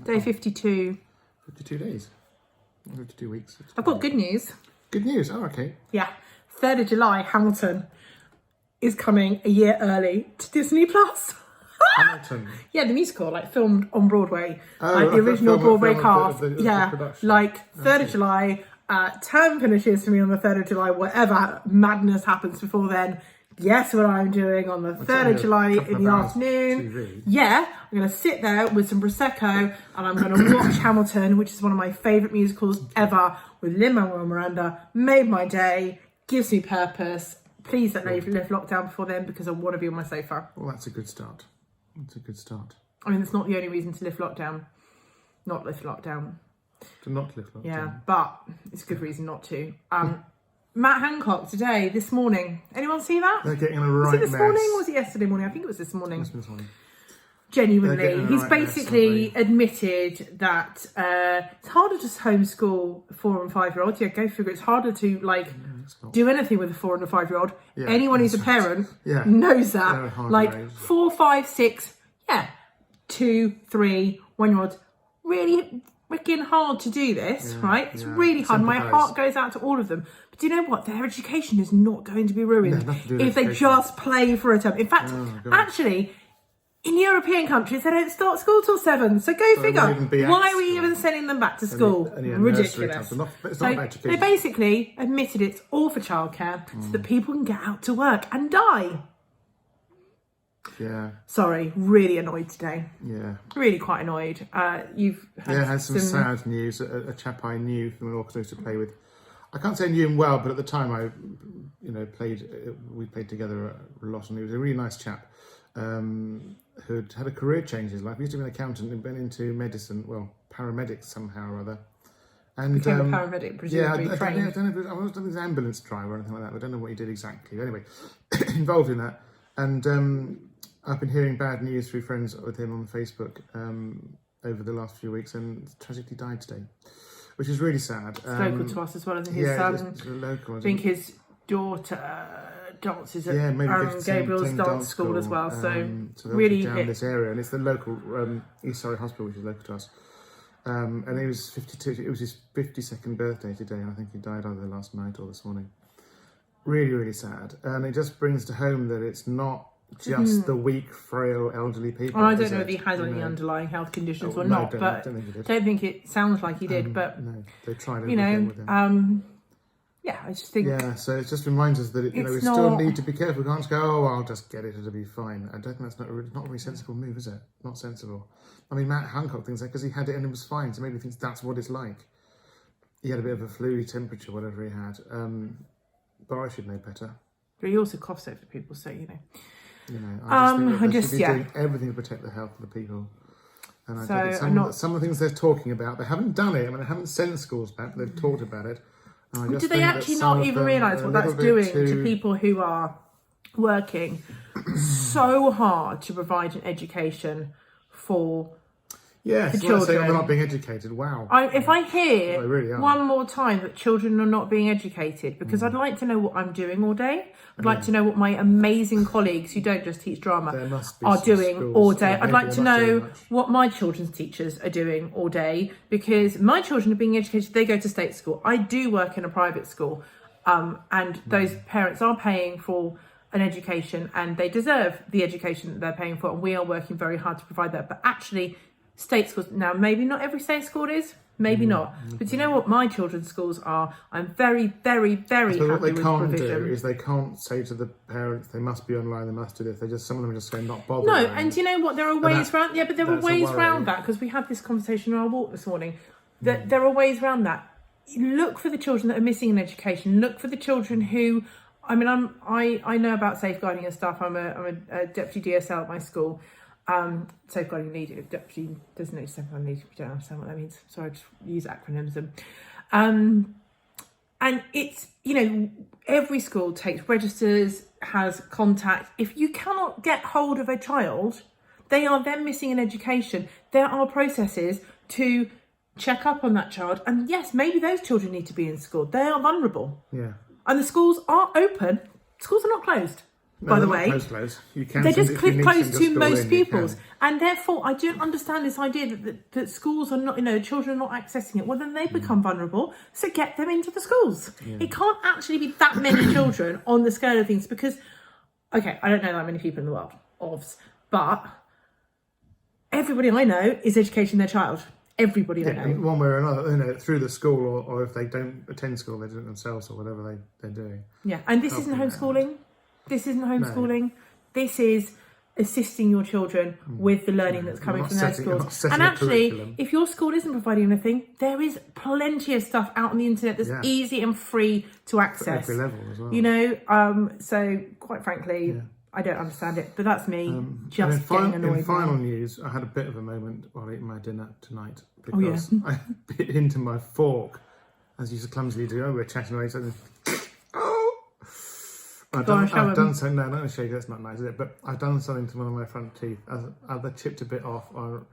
Day 52. 52 days. 52 weeks. I've got good news. Good news. Oh, okay. Yeah. 3rd of July, Hamilton is coming a year early to Disney Plus. Hamilton. Yeah, the musical, like filmed on Broadway. Oh, like the original Broadway cast. the Yeah, production. like 3rd of July. Term finishes for me on the 3rd of July. Whatever madness happens before then. Guess what I'm doing on the 3rd of July in the afternoon? TV. Yeah, I'm going to sit there with some Prosecco and I'm going to watch Hamilton, which is one of my favourite musicals ever, with Lin-Manuel Miranda. Made my day, gives me purpose. Please don't live lockdown before then because I want to be on my sofa. Well, that's a good start. That's a good start. I mean, it's not the only reason to live lockdown. Not live lockdown. To not live lockdown. Yeah, but it's a good reason not to. Matt Hancock today, this morning. Anyone see that? They're getting a right Was it this mess. morning or was it yesterday morning? I think it was this morning. This morning. They're Genuinely. getting a He's right mess, basically aren't admitted that it's harder to homeschool 4 and 5-year-olds. Yeah, go figure. It's harder to do anything with a 4 and a 5-year-old. Yeah, Anyone who's a parent Yeah. knows They're that. hard Like raised. 4, 5, 6, 2, 3, 1-year-olds. Really freaking hard to do this, right? It's really hard. My Sympathise. heart goes out to all of them. But do you know what? Their education is not going to be ruined nothing to do with if they education. just play for a term. In fact, God. actually, in European countries, they don't start school till 7. So go they won't even be figure. at Why are we school. even sending them back to school? And yeah, nursery Ridiculous. types. It's So not about education. they basically admitted it's all for childcare so that people can get out to work and die. Yeah, Sorry, really annoyed today. yeah. Really quite annoyed. You've had Yeah, I had some sad news. A chap I knew from an orchestra to play with. I can't say I knew him well, but at the time we played together a lot, and he was a really nice chap who'd had a career change in his life. He used to be an accountant and been into medicine, well, paramedic somehow or other. And became a paramedic, presumably I trained. don't know if I wasn't an ambulance driver or anything like that. I don't know what he did exactly. Anyway, involved in that. And I've been hearing bad news through friends with him on Facebook over the last few weeks, and tragically died today, which is really sad. It's local to us as well, isn't his it's local. I think his daughter dances at maybe Aaron Gabriel's Tame dance school as well. So they're really down hit. this area, and it's the local East Surrey Hospital, which is local to us. And he was 52. It was his 52nd birthday today, and I think he died either last night or this morning. Really, really sad, and it just brings to home that it's not just the weak, frail, elderly people. Well, I don't know if he had any underlying health conditions or not, but I don't think he did. don't think it sounds like he did. But No, they tried you everything with him. yeah, I just think Yeah, so it just reminds us that we It's still not- need to be careful. We can't just go, oh, I'll just get it, it'll be fine. I don't think that's not a very sensible move, is it? Not sensible. I mean, Matt Hancock thinks that because he had it and it was fine, so maybe he thinks that's what it's like. He had a bit of a flu temperature, whatever he had. But I should know better. but he also coughs over people, so you know. You know, I just think that they should be yeah. doing everything to protect the health of the people. And I So, think some of the things they're talking about, they haven't done it. I mean, they haven't sent schools back, but they've talked about it. And I just Do they think that actually some not of even them realise are what a that's little bit doing to too- people who are working so hard to provide an education for Yes, for let's say children? they're not being educated. Wow. if I hear They really are. one more time that children are not being educated, because I'd like to know what I'm doing all day. I'd like to know what my amazing colleagues who don't just teach drama There must be are some doing schools all where day. I'd maybe like to they're not doing know much. what my children's teachers are doing all day, because my children are being educated. They go to state school. I do work in a private school, and those parents are paying for an education, and they deserve the education that they're paying for, and we are working very hard to provide that. But actually, state schools, now maybe not every state school is, maybe not, but you know what my children's schools are? I'm very, very, very So happy what they with can't provision. do is they can't say to the parents they must be online, they must do this. They just, some of them are just saying not bother. No, and you know what? There are ways that- around. Yeah, but there are that's a ways worry. around that, because we had this conversation on our walk this morning. That there are ways around that. Look for the children that are missing in education. Look for the children who. I mean, I know about safeguarding and stuff. I'm a deputy DSL at my school. Safeguarding lead, deputy designated safeguarding lead. If you don't understand what that means, sorry, I just use acronyms. And it's, you know, every school takes registers, has contact. If you cannot get hold of a child, they are then missing in education. There are processes to check up on that child. And yes, maybe those children need to be in school. They are vulnerable. Yeah. And the schools are open. Schools are not closed. by the they're way. not close. You can They're send just if you need close send your to school most in, you pupils, can. and therefore I don't understand this idea that schools are not, children are not accessing it. Well, then they become vulnerable, so get them into the schools. It can't actually be that many children on the scale of things because, okay, I don't know that many people in the world, but everybody I know is educating their child. Everybody I know. In one way or another, through the school, or if they don't attend school, they do it themselves or whatever they're doing. Yeah, and this isn't homeschooling. This isn't homeschooling. This is assisting your children with the learning that's coming from their schools. And actually, if your school isn't providing anything, there is plenty of stuff out on the internet that's easy and free to access. At every level as well. So quite frankly, I don't understand it, but that's me just getting annoyed. In final news, I had a bit of a moment while eating my dinner tonight because I bit into my fork, as you so clumsily do. We were chatting away, so I've done something. No, not a shake. That's not nice, is it? But I've done something to one of my front teeth. I've either chipped a bit off, or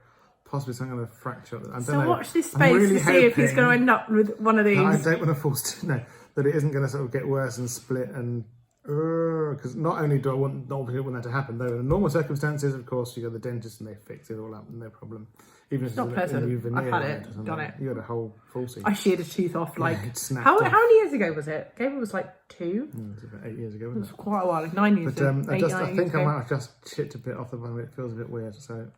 possibly some kind of fracture. I don't know. Watch this space to see if he's going to end up with one of these. No, I don't want to force that it isn't going to sort of get worse and split and. Because not only do I want that to happen, though in normal circumstances, of course, you go to the dentist and they fix it all up, no problem. Even if it's not pleasant. I've had it, done it. You had a whole falsie. I sheared a tooth off it snapped how off. many years ago was it? Gabriel was like 2. It was about 8 years ago, wasn't it? It was quite a while, like 9 years ago. But I think I might have just chipped a bit off the bone. It feels a bit weird, so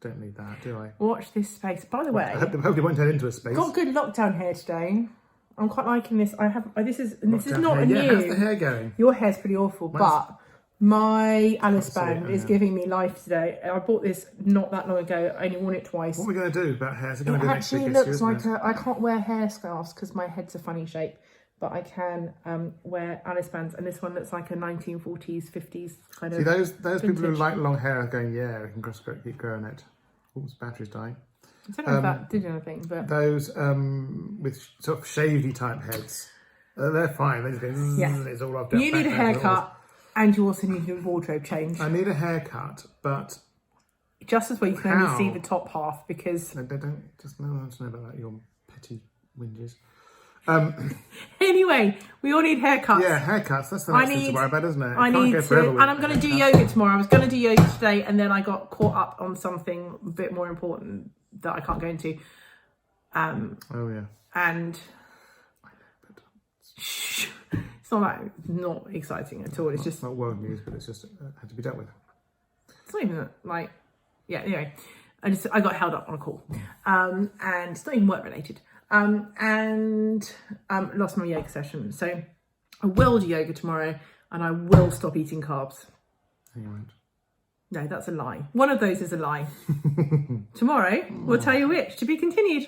don't need that, do I? Watch this space. By the way, I hope it won't turn into a space. Got good lockdown hair today. I'm quite liking this. This is not hair. a new. How's the hair going? Your hair's pretty awful, but my Alice band is giving me life today. I bought this not that long ago. I only worn it twice. What are we going to do about hair? Is it going to It be next week? actually looks like I can't wear hair scarves because my head's a funny shape, but I can wear Alice bands, and this one looks like a 1940s, 50s kind of. See those people who vintage. like long hair are going, yeah, we can keep growing it. Oops, battery's dying. I don't know if that did anything, but those with sort of shavy type heads, they're fine. They just go, yes. It's all up. You need a haircut, and you also need a wardrobe change. I need a haircut, but just as well you can only see the top half because they don't. Just no one wants to know about that. Your petty whinges. Anyway, we all need haircuts. Yeah, haircuts. That's the next thing to worry about, isn't it? And I'm going to do yoga tomorrow. I was going to do yoga today, and then I got caught up on something a bit more important that I can't go into. Oh yeah. And it's not exciting at all. It's just not world news, but it's just had to be dealt with. It's not even anyway. I got held up on a call, and it's not even work related. And lost my yoga session. So I will do yoga tomorrow, and I will stop eating carbs. You won't. No, that's a lie. One of those is a lie. Tomorrow, we'll tell you which. To be continued.